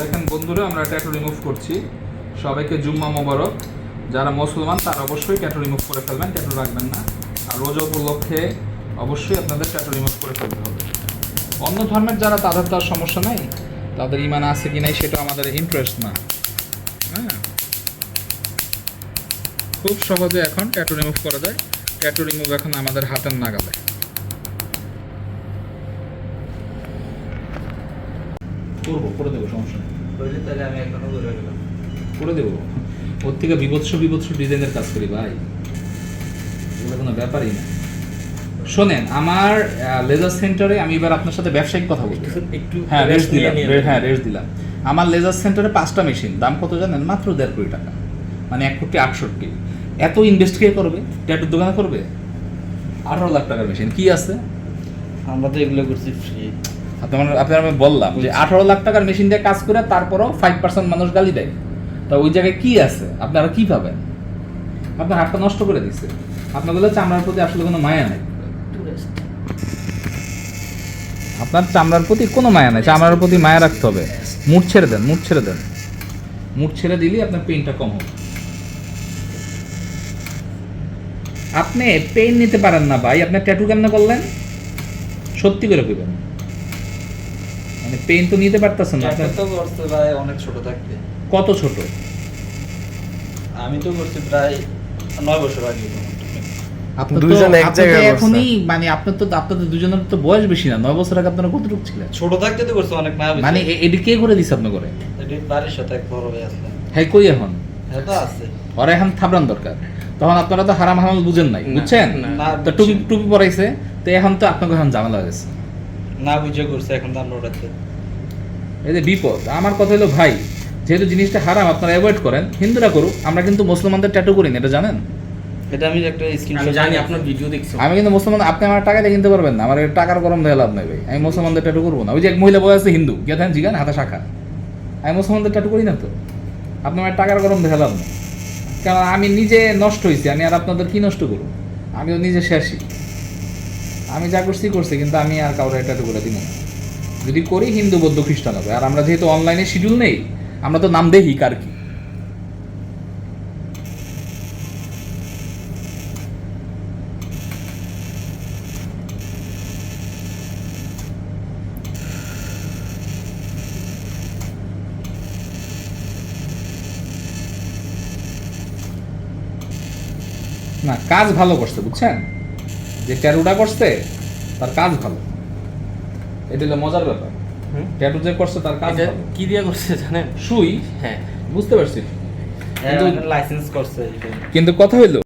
দেখেন বন্ধুরা, আমরা ট্যাটু রিমুভ করছি। সবাইকে জুম্মা মোবারক। যারা মুসলমান তারা অবশ্যই ট্যাটু রিমুভ করে ফেলবেন, ট্যাটু রাখবেন না। আর রোজা উপলক্ষে অবশ্যই আপনাদের ট্যাটু রিমুভ করে ফেলতে হবে। অন্য ধর্মের যারা, তাদের তো আর সমস্যা নাই, তাদের ইমান আছে কি নাই সেটা আমাদের ইন্টারেস্ট না। হ্যাঁ, খুব সহজে এখন ট্যাটু রিমুভ করা যায়। ট্যাটু রিমুভ এখন আমাদের হাতের নাগালে। করে দেবো, সমস্যা নেই, তাহলে আমি এখনো করে দেবো। ওর থেকে বিভৎস বিভৎস ডিজাইনের কাজ করি ভাই, এগুলো কোনো ব্যাপারই না। শোনেন, আমার লেজার সেন্টারে আমি এবার আপনার সাথে ব্যবসায়িক কথা বলবো একটু। হ্যাঁ, রেস্ট দিলাম। হ্যাঁ, রেস্ট দিলাম। আমার লেজার সেন্টারে 5টা মেশিন, দাম কত জানেন? মাত্র 1.5 কোটি টাকা, মানে 1,68,00,000। এত ইনভেস্ট কে করবে? ট্যাটুর দোকানে করবে? 18 লাখ টাকার মেশিন কি আছে? আমরা তো এগুলো করছি ফ্রি। আপনার আমি বললাম যে 18 লাখ টাকার মেশিন দিয়ে কাজ করে তারপরও 5% মানুষ গালি দেয়। তা ওই জায়গায় কি আছে? আপনারা কি পাবেন? আপনার হাতটা নষ্ট করে দিচ্ছে। আপনাদের চামড়ার প্রতি আসলে কোনো মায়া নাই। আপনার চামড়ার প্রতি কোনো মায়া নাই, চামড়ার প্রতি মায়া রাখতে হবে। মুড ছেড়ে দেন, মুড ছেড়ে দেন। মুড ছেড়ে দিলেই আপনার পেইনটা কম হবে। আপনি পেইন নিতে পারেন না ভাই, আপনি ট্যাটু কেমন করলেন? সত্যি করে কইবেন, মানে পেইন তো নিতে পারতেছেন না। আপনি তো করতে ভাই অনেক ছোট থাকতে। কত ছোট? আমি তো করছি প্রায় 9 বছর আগে। আপনি দুইজন এক জায়গায় এখনই, মানে আপনাদের দুজনের তো বয়স বেশি না। 9 বছর আগে আপনারা কতটুকু ছিলেন? ছোট থাকতে তো করছি অনেক, না মানে এডি কে করে দিছে আপনি করে? এডি বাড়ির সাথে এক বড় ভাই আছে। হ্যাঁ, কই এখন? হ্যাঁ তো আছে। ওরা এখন থাবরান দরকার। তখন আপনারা তো হারাম হালাল বুঝেন নাই, বুঝছেন? তো টুপি টুপি পরাইছে, তো এখন তো আপনাকে এখন ঝামেলা হয়ে গেছে। না বুঝে করছে, এখন তো আমরা ওটাতে এই যে বিপদ। আমার কথা হলো ভাই, যেহেতু জিনিসটা হারাম আপনারা অ্যাভয়েড করেন। হিন্দুরা করুক, আমরা কিন্তু মুসলমানদের ট্যাটু করি না, এটা জানেন? এটা আমি একটা স্ক্রিনশট জানি, আপনার ভিডিও দেখছি। আমি কিন্তু মুসলমান, আপনি আমার টাকা দিয়ে কিনতে পারবেন না। আমার টাকার গরম দেওয়া লাভ নাই ভাই। আমি মুসলমানদের ট্যাটু করবো না। ওই যে এক মহিলা বলে আছে হিন্দু, গিয়ে থাকেন জিগান হাতে শাখা। আমি মুসলমানদের ট্যাটু করি না তো। আপনি আমার টাকার গরম দেওয়া লাভ নেই, কারণ আমি নিজে নষ্ট হয়েছি। আমি আর আপনাদের কি নষ্ট করবো? আমিও নিজে শেষই। আমি যা করছি করছি, কিন্তু আমি আর কাউরে ট্যাটু করে দিব না। যদি করি হিন্দু, বৌদ্ধ, খ্রিস্টান হবে। আর আমরা যেহেতু অনলাইনে শিডিউল নেই, আমরা তো নাম দেখি কার কি। না, কাজ ভালো করছে, বুঝছেন? যে ট্যাটুটা করছে তার কাজ ভালো, এটা হলো মজার ব্যাপার। ট্যাটু যে করছে তার কাজ ভালো। কি দিয়ে করছে জানেন? সুই। হ্যাঁ, বুঝতে পারছি, কিন্তু লাইসেন্স করছে। কিন্তু কথা হইলো